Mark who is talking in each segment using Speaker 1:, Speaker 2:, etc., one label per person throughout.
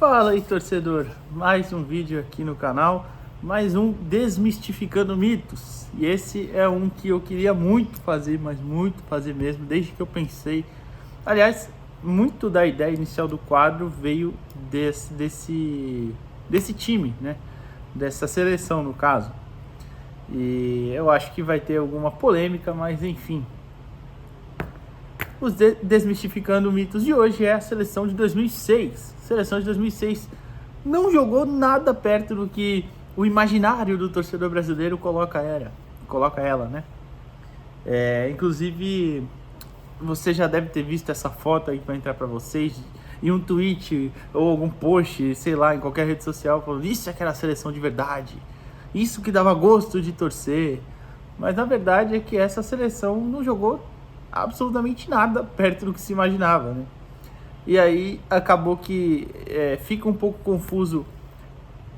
Speaker 1: Fala aí, torcedor, mais um vídeo aqui no canal, mais um Desmistificando Mitos. E esse é um que eu queria muito fazer, mas muito fazer mesmo, desde que eu pensei. Aliás, muito da ideia inicial do quadro veio desse time, né? Dessa seleção, no caso. E eu acho que vai ter alguma polêmica, mas enfim. Os Desmistificando Mitos de hoje é a seleção de 2006. Seleção de 2006 não jogou nada perto do que o imaginário do torcedor brasileiro coloca ela, né? Inclusive, você já deve ter visto essa foto aí para entrar para vocês em um tweet ou algum post, sei lá, em qualquer rede social, falando isso é que era a seleção de verdade, isso que dava gosto de torcer. Mas na verdade é que essa seleção não jogou absolutamente nada perto do que se imaginava, né? E aí acabou que fica um pouco confuso,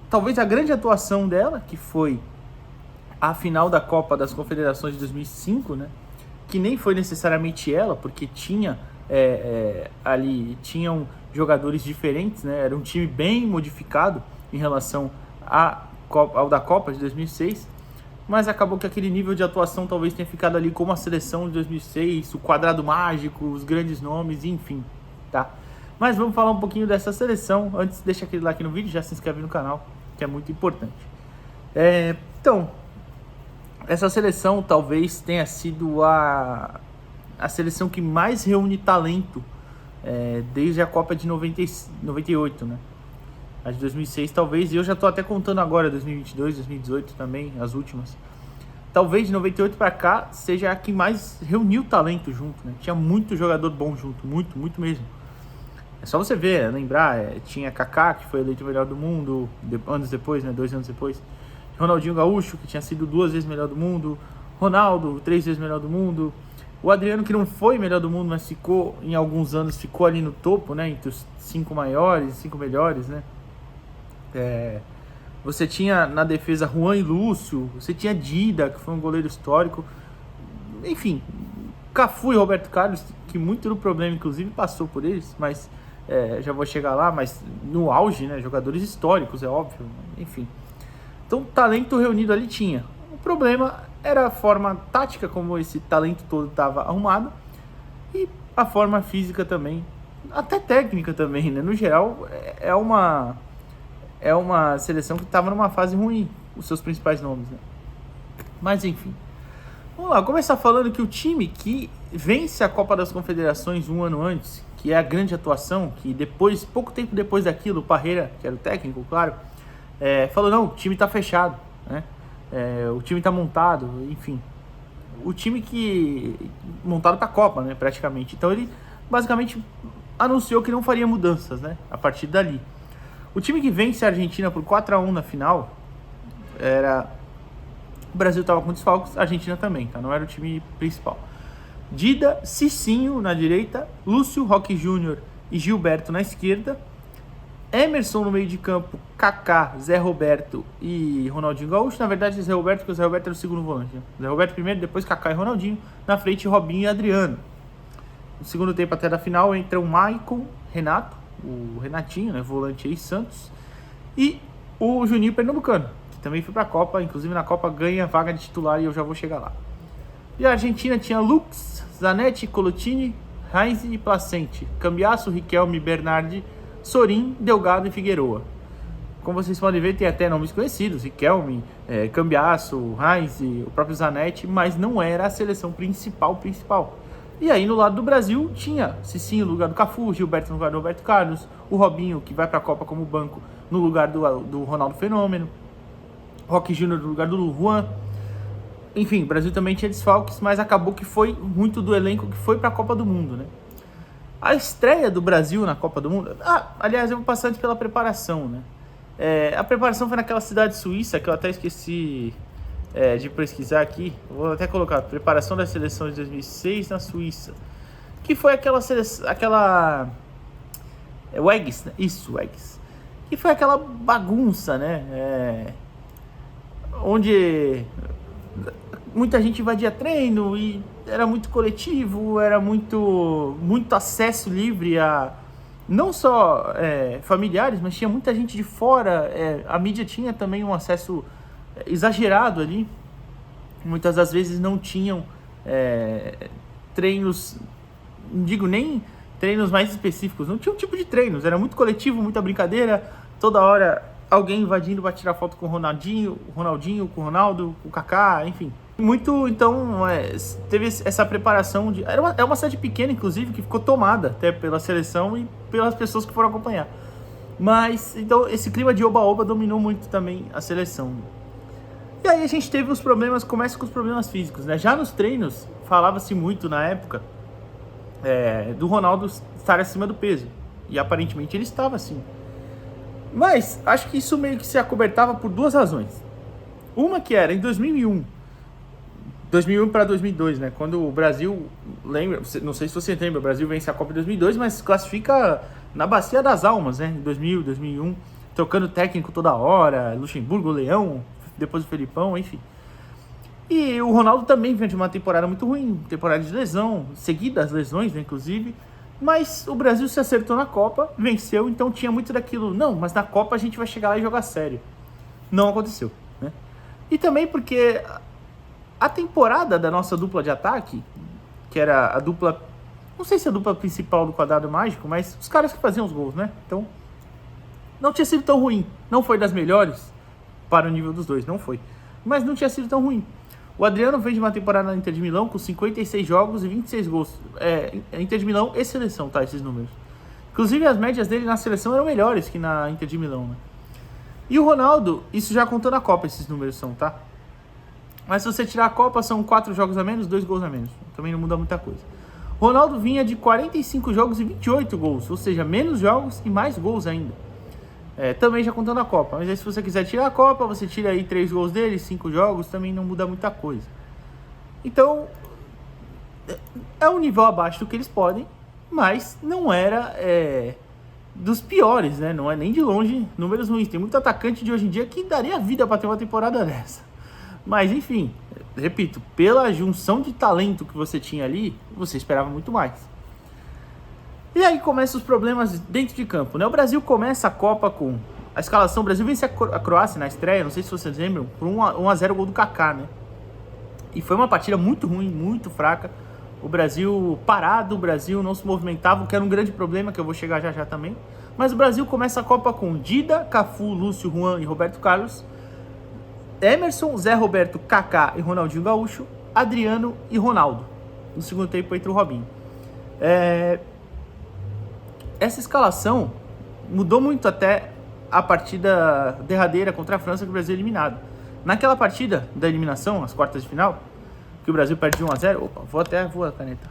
Speaker 1: talvez a grande atuação dela, que foi a final da Copa das Confederações de 2005, né? Que nem foi necessariamente ela, porque tinha ali tinham jogadores diferentes, né? Era um time bem modificado em relação ao da Copa de 2006. Mas acabou que aquele nível de atuação talvez tenha ficado ali como a seleção de 2006, o quadrado mágico, os grandes nomes, enfim, tá? Mas vamos falar um pouquinho dessa seleção. Antes, deixa aquele like no vídeo, já se inscreve no canal, que é muito importante. Então, essa seleção talvez tenha sido a seleção que mais reúne talento desde a Copa de 98, né? A de 2006 talvez, e eu já tô até contando agora 2022, 2018 também, as últimas. Talvez de 98 para cá seja a que mais reuniu talento junto, né? Tinha muito jogador bom junto, muito mesmo. É só você ver, lembrar, tinha Kaká, que foi eleito o melhor do mundo anos depois, né? 2 anos depois. Ronaldinho Gaúcho, que tinha sido 2 vezes melhor do mundo. Ronaldo, 3 vezes melhor do mundo. O Adriano, que não foi melhor do mundo, mas ficou, em alguns anos, ficou ali no topo, né? Entre os 5 maiores, 5 melhores, né? Você tinha na defesa Juan e Lúcio, você tinha Dida, que foi um goleiro histórico, enfim, Cafu e Roberto Carlos, que muito do problema inclusive passou por eles, mas já vou chegar lá, mas no auge, né, jogadores históricos, é óbvio, enfim. Então talento reunido ali tinha. O problema era a forma tática, como esse talento todo estava arrumado, e a forma física também, até técnica também, né, no geral é uma seleção que estava numa fase ruim, os seus principais nomes, né? Mas enfim, vamos lá, começar falando que o time que vence a Copa das Confederações um ano antes, que é a grande atuação, que depois, pouco tempo depois daquilo, o Parreira, que era o técnico, claro, falou, não, o time tá fechado, né? O time tá montado, enfim, o time que montado pra Copa, né, praticamente. Então ele basicamente anunciou que não faria mudanças, né, a partir dali. O time que vence a Argentina por 4-1 na final, o Brasil estava com desfalques, a Argentina também, tá? Não era o time principal. Dida, Cicinho na direita, Lúcio, Roque Júnior e Gilberto na esquerda, Emerson no meio de campo, Kaká, Zé Roberto e Ronaldinho Gaúcho. Na verdade, Zé Roberto, porque o Zé Roberto era o segundo volante, né? Zé Roberto primeiro, depois Kaká e Ronaldinho. Na frente, Robinho e Adriano. No segundo tempo, até da final, entra o Maicon, Renato, o Renatinho, né, volante aí, Santos, e o Juninho Pernambucano, que também foi para a Copa, inclusive na Copa ganha vaga de titular e eu já vou chegar lá. E a Argentina tinha Lux, Zanetti, Colotini, Heinz e Placente, Cambiasso, Riquelme, Bernardi, Sorin, Delgado e Figueroa. Como vocês podem ver, tem até nomes conhecidos, Riquelme, Cambiasso, Heinz e o próprio Zanetti, mas não era a seleção principal. E aí no lado do Brasil tinha Cicinho no lugar do Cafu, Gilberto no lugar do Roberto Carlos, o Robinho, que vai para a Copa como banco, no lugar do Ronaldo Fenômeno, Roque Júnior no lugar do Juan. Enfim, o Brasil também tinha desfalques, mas acabou que foi muito do elenco que foi para a Copa do Mundo, né? A estreia do Brasil na Copa do Mundo... aliás, eu vou passar antes pela preparação, né? A preparação foi naquela cidade suíça, que eu até esqueci de pesquisar aqui. Vou até colocar preparação da seleção de 2006 na Suíça, que foi aquela Wegs, né? Isso, Wegs, que foi aquela bagunça, né, onde muita gente invadia treino e era muito coletivo, era muito acesso livre não só familiares, mas tinha muita gente de fora. A mídia tinha também um acesso exagerado ali. Muitas das vezes não tinham treinos, não digo nem treinos mais específicos, não tinha um tipo de treinos, era muito coletivo, muita brincadeira, toda hora alguém invadindo para tirar foto com o Ronaldinho, com o Ronaldo, com o Kaká, enfim. Muito, então, teve essa preparação é uma cidade pequena, inclusive, que ficou tomada até pela seleção e pelas pessoas que foram acompanhar. Mas, então, esse clima de oba-oba dominou muito também a seleção. E aí a gente teve os problemas, começa com os problemas físicos, né? Já nos treinos, falava-se muito na época do Ronaldo estar acima do peso. E aparentemente ele estava assim. Mas acho que isso meio que se acobertava por duas razões. Uma que era em 2001 para 2002, né? Quando o Brasil, lembra, não sei se você lembra, o Brasil vence a Copa de 2002, mas classifica na Bacia das Almas, né? Em 2000, 2001, trocando técnico toda hora, Luxemburgo, Leão, depois o Felipão, enfim. E o Ronaldo também vem de uma temporada muito ruim, temporada de lesão, seguidas lesões, né, inclusive. Mas o Brasil se acertou na Copa, venceu, então tinha muito daquilo. Não, mas na Copa a gente vai chegar lá e jogar sério. Não aconteceu, né? E também porque a temporada da nossa dupla de ataque, que era a dupla, não sei se é a dupla principal do Quadrado Mágico, mas os caras que faziam os gols, né? Então, não tinha sido tão ruim. Não foi das melhores para o nível dos dois, não foi. Mas não tinha sido tão ruim. O Adriano veio de uma temporada na Inter de Milão com 56 jogos e 26 gols. Inter de Milão e seleção, tá? Esses números. Inclusive as médias dele na seleção eram melhores que na Inter de Milão, né? E o Ronaldo, isso já contou na Copa, esses números são, tá? Mas se você tirar a Copa, são 4 jogos a menos, 2 gols a menos. Também não muda muita coisa. O Ronaldo vinha de 45 jogos e 28 gols, ou seja, menos jogos e mais gols ainda. Também já contando a Copa. Mas aí se você quiser tirar a Copa, você tira aí 3 gols dele, 5 jogos, também não muda muita coisa. Então, é um nível abaixo do que eles podem, mas não era dos piores, né? Não é nem de longe números ruins. Tem muito atacante de hoje em dia que daria vida para ter uma temporada dessa. Mas enfim, repito, pela junção de talento que você tinha ali, você esperava muito mais. E aí começam os problemas dentro de campo, né? O Brasil começa a Copa com a escalação. O Brasil vence a Croácia na estreia, não sei se vocês lembram, por 1-0 gol do Kaká, né? E foi uma partida muito ruim, muito fraca. O Brasil parado, o Brasil não se movimentava, o que era um grande problema, que eu vou chegar já já também. Mas o Brasil começa a Copa com Dida, Cafu, Lúcio, Juan e Roberto Carlos, Emerson, Zé Roberto, Kaká e Ronaldinho Gaúcho, Adriano e Ronaldo. No segundo tempo entra o Robinho. Essa escalação mudou muito até a partida derradeira contra a França, que o Brasil é eliminado. Naquela partida da eliminação, as quartas de final, que o Brasil perde de 1-0, vou a caneta.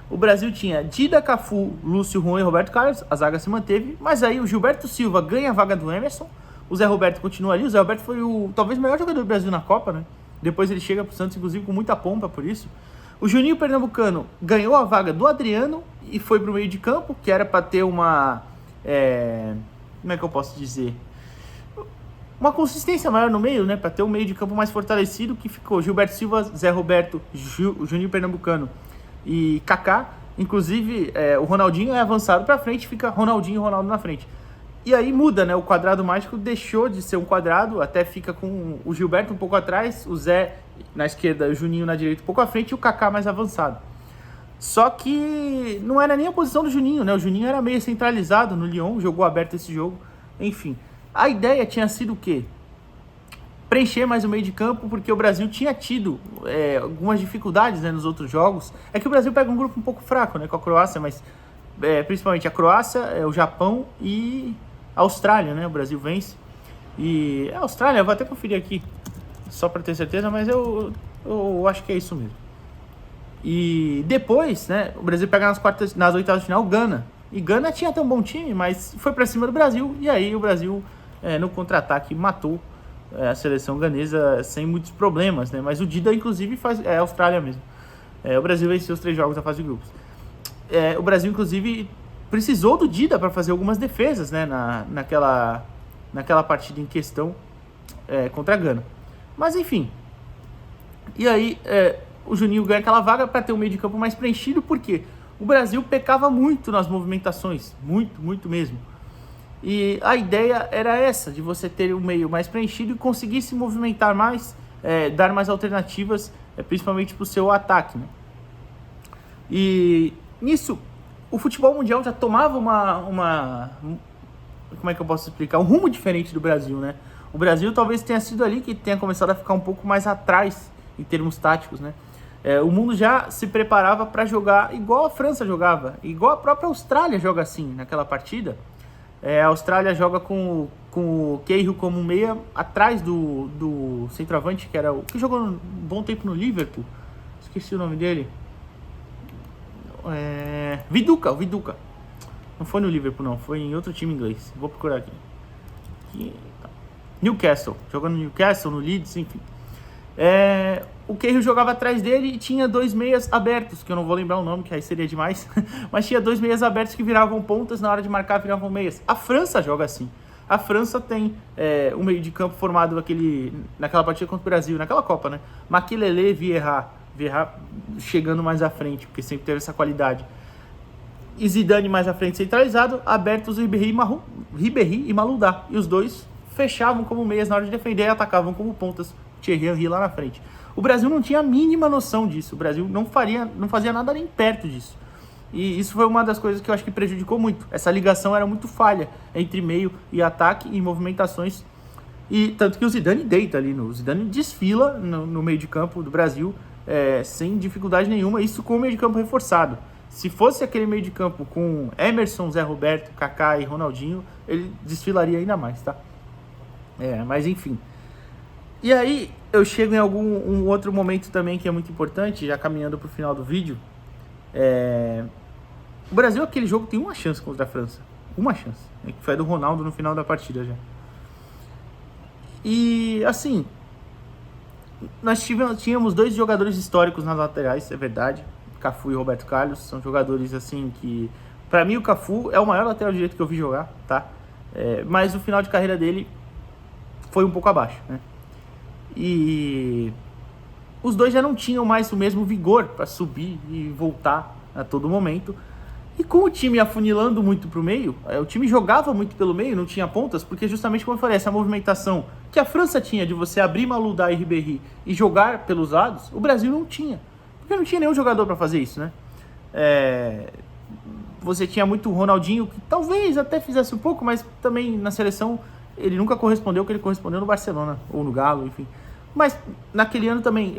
Speaker 1: O Brasil tinha Dida, Cafu, Lúcio, Juan e Roberto Carlos, a zaga se manteve, mas aí o Gilberto Silva ganha a vaga do Emerson, o Zé Roberto continua ali, o Zé Roberto foi talvez o melhor jogador do Brasil na Copa, né? Depois ele chega pro Santos, inclusive, com muita pompa por isso. O Juninho Pernambucano ganhou a vaga do Adriano e foi pro meio de campo, que era para ter uma... como é que eu posso dizer? Uma consistência maior no meio, né? Para ter um meio de campo mais fortalecido, que ficou Gilberto Silva, Zé Roberto, Juninho Pernambucano e Kaká. Inclusive, o Ronaldinho é avançado para frente, fica Ronaldinho e Ronaldo na frente. E aí muda, né? O quadrado mágico deixou de ser um quadrado, até fica com o Gilberto um pouco atrás, o Zé na esquerda, o Juninho na direita um pouco à frente e o Kaká mais avançado. Só que não era nem a posição do Juninho, né? O Juninho era meio centralizado no Lyon, jogou aberto esse jogo, enfim. A ideia tinha sido o quê? Preencher mais o meio de campo, porque o Brasil tinha tido algumas dificuldades, né, nos outros jogos. É que o Brasil pega um grupo um pouco fraco, né, com a Croácia, mas principalmente a Croácia, o Japão e a Austrália, né? O Brasil vence. E a Austrália, eu vou até conferir aqui, só para ter certeza, mas eu acho que é isso mesmo. E depois, né, o Brasil pega nas oitavas de final Gana. E Gana tinha até um bom time, mas foi para cima do Brasil. E aí o Brasil, no contra-ataque, matou a seleção ganesa sem muitos problemas, né? Mas o Dida, inclusive, é a Austrália mesmo. O Brasil venceu os 3 jogos da fase de grupos. O Brasil, inclusive, precisou do Dida para fazer algumas defesas, né, naquela partida em questão contra a Gana. Mas, enfim. E aí, o Juninho ganha aquela vaga para ter um meio de campo mais preenchido, porque o Brasil pecava muito nas movimentações, muito, muito mesmo. E a ideia era essa, de você ter um meio mais preenchido e conseguir se movimentar mais, dar mais alternativas, principalmente para o seu ataque, né? E nisso, o futebol mundial já tomava como é que eu posso explicar? Um rumo diferente do Brasil, né? O Brasil talvez tenha sido ali que tenha começado a ficar um pouco mais atrás em termos táticos, né? O mundo já se preparava para jogar igual a França jogava, igual a própria Austrália joga assim naquela partida. A Austrália joga com o Cahill como meia atrás do centroavante, que era o que jogou um bom tempo no Liverpool. Esqueci o nome dele. Viduka. Não foi no Liverpool, não. Foi em outro time inglês. Vou procurar aqui. Newcastle. Jogando no Newcastle, no Leeds, enfim. O Cahill jogava atrás dele e tinha 2 meias abertos, que eu não vou lembrar o nome, que aí seria demais. Mas tinha 2 meias abertos que viravam pontas, na hora de marcar viravam meias. A França joga assim. A França tem um meio de campo formado naquela partida contra o Brasil, naquela Copa, né? Makelele, Vieira chegando mais à frente, porque sempre teve essa qualidade. E Zidane mais à frente centralizado, abertos Ribéry e Malouda. E os dois fechavam como meias na hora de defender e atacavam como pontas, Thierry Henry lá na frente. O Brasil não tinha a mínima noção disso, o Brasil não fazia nada nem perto disso. E isso foi uma das coisas que eu acho que prejudicou muito. Essa ligação era muito falha entre meio e ataque e movimentações. E tanto que o Zidane deita ali, o Zidane desfila no meio de campo do Brasil sem dificuldade nenhuma, isso com o meio de campo reforçado. Se fosse aquele meio de campo com Emerson, Zé Roberto, Kaká e Ronaldinho, ele desfilaria ainda mais, tá? Mas enfim. E aí eu chego em um outro momento também que é muito importante, já caminhando para o final do vídeo. O Brasil, aquele jogo, tem uma chance contra a França. Uma chance. Que foi a do Ronaldo no final da partida já. E assim, nós tínhamos 2 jogadores históricos nas laterais, é verdade. Cafu e Roberto Carlos são jogadores assim que... Pra mim o Cafu é o maior lateral direito que eu vi jogar, tá? Mas o final de carreira dele foi um pouco abaixo, né? E os dois já não tinham mais o mesmo vigor para subir e voltar a todo momento. E com o time afunilando muito pro meio, o time jogava muito pelo meio, não tinha pontas, porque justamente como eu falei, essa movimentação que a França tinha de você abrir Malouda e Ribéry e jogar pelos lados, o Brasil não tinha. Porque não tinha nenhum jogador para fazer isso, né? Você tinha muito o Ronaldinho, que talvez até fizesse um pouco, mas também na seleção ele nunca correspondeu o que ele correspondeu no Barcelona, ou no Galo, enfim. Mas naquele ano também,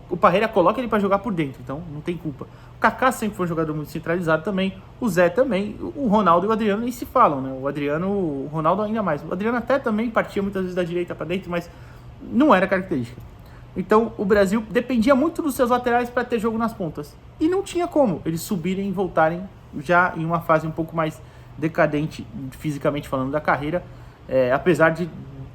Speaker 1: o Parreira coloca ele para jogar por dentro, então não tem culpa. O Kaká sempre foi um jogador muito centralizado também, o Zé também, o Ronaldo e o Adriano nem se falam, né? O Ronaldo ainda mais. O Adriano até também partia muitas vezes da direita para dentro, mas não era característica. Então o Brasil dependia muito dos seus laterais para ter jogo nas pontas. E não tinha como eles subirem e voltarem já em uma fase um pouco mais decadente, fisicamente falando, da carreira, apesar de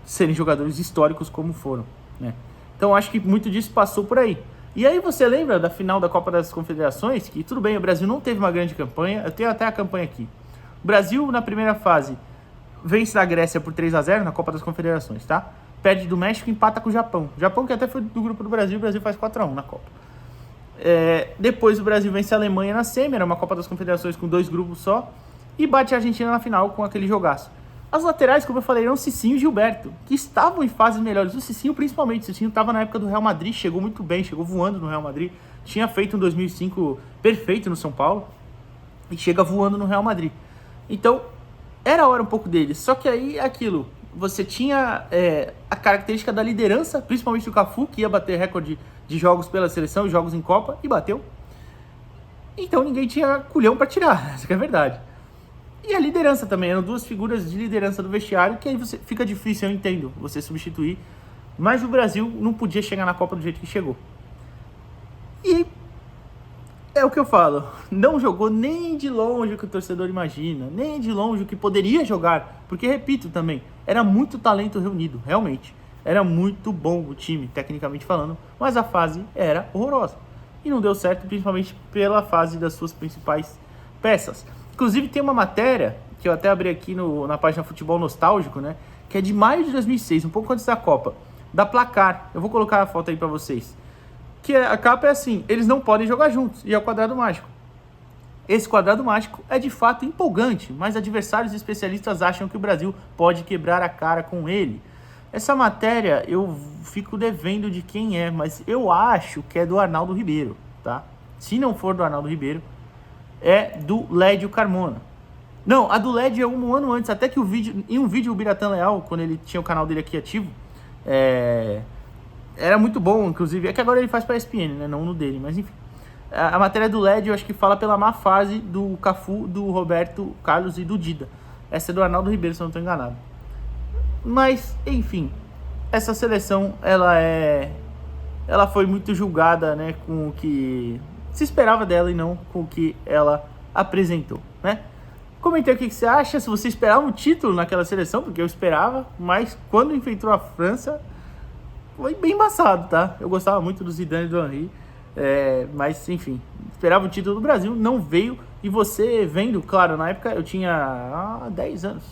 Speaker 1: serem jogadores históricos como foram, né? Então acho que muito disso passou por aí. E aí você lembra da final da Copa das Confederações, que tudo bem, o Brasil não teve uma grande campanha, eu tenho até a campanha aqui. O Brasil na primeira fase vence da Grécia por 3-0 na Copa das Confederações, tá? Perde do México e empata com o Japão. O Japão que até foi do grupo do Brasil, o Brasil faz 4-1 na Copa. Depois o Brasil vence a Alemanha na semi, era uma Copa das Confederações com 2 grupos só, e bate a Argentina na final com aquele jogaço. As laterais, como eu falei, eram Cicinho e Gilberto, que estavam em fases melhores. O Cicinho, principalmente. O Cicinho estava na época do Real Madrid, chegou muito bem, chegou voando no Real Madrid. Tinha feito um 2005 perfeito no São Paulo e chega voando no Real Madrid. Então, era a hora um pouco dele. Só que aí, aquilo, você tinha a característica da liderança, principalmente do Cafu, que ia bater recorde de jogos pela seleção, jogos em Copa, e bateu. Então, ninguém tinha culhão para tirar, essa que é a verdade. E a liderança também, eram 2 figuras de liderança do vestiário, que aí fica difícil, eu entendo, você substituir. Mas o Brasil não podia chegar na Copa do jeito que chegou. E é o que eu falo, não jogou nem de longe o que o torcedor imagina, nem de longe o que poderia jogar. Porque, repito também, era muito talento reunido, realmente. Era muito bom o time, tecnicamente falando, mas a fase era horrorosa. E não deu certo, principalmente pela fase das suas principais peças. Inclusive tem uma matéria, que eu até abri aqui na página Futebol Nostálgico, né? Que é de maio de 2006, um pouco antes da Copa, da Placar. Eu vou colocar a foto aí pra vocês. Que a capa é assim, eles não podem jogar juntos, e é o quadrado mágico. Esse quadrado mágico é de fato empolgante, mas adversários e especialistas acham que o Brasil pode quebrar a cara com ele. Essa matéria eu fico devendo de quem é, mas eu acho que é do Arnaldo Ribeiro, tá? Se não for do Arnaldo Ribeiro, é do Lédio Carmona. Não, a do Lédio é um ano antes, até que em um vídeo o Biratan Leal, quando ele tinha o canal dele aqui ativo, era muito bom, inclusive, é que agora ele faz pra ESPN, né, não no dele, mas enfim. A matéria do Lédio, eu acho que fala pela má fase do Cafu, do Roberto Carlos e do Dida. Essa é do Arnaldo Ribeiro, se eu não estou enganado. Mas, enfim, essa seleção, ela foi muito julgada, né, com o que se esperava dela e não com o que ela apresentou, né? Comente aí o que você acha, se você esperava um título naquela seleção, porque eu esperava, mas quando enfrentou a França, foi bem embaçado, tá? Eu gostava muito do Zidane e do Henry, mas enfim, esperava o título do Brasil, não veio. E você vendo, claro, na época eu tinha 10 anos,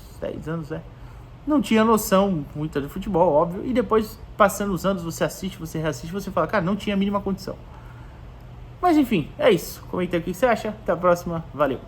Speaker 1: não tinha noção muita de futebol, óbvio, e depois, passando os anos, você assiste, você reassiste, você fala, cara, não tinha a mínima condição. Mas enfim, é isso. Comenta aí o que você acha, até a próxima, valeu!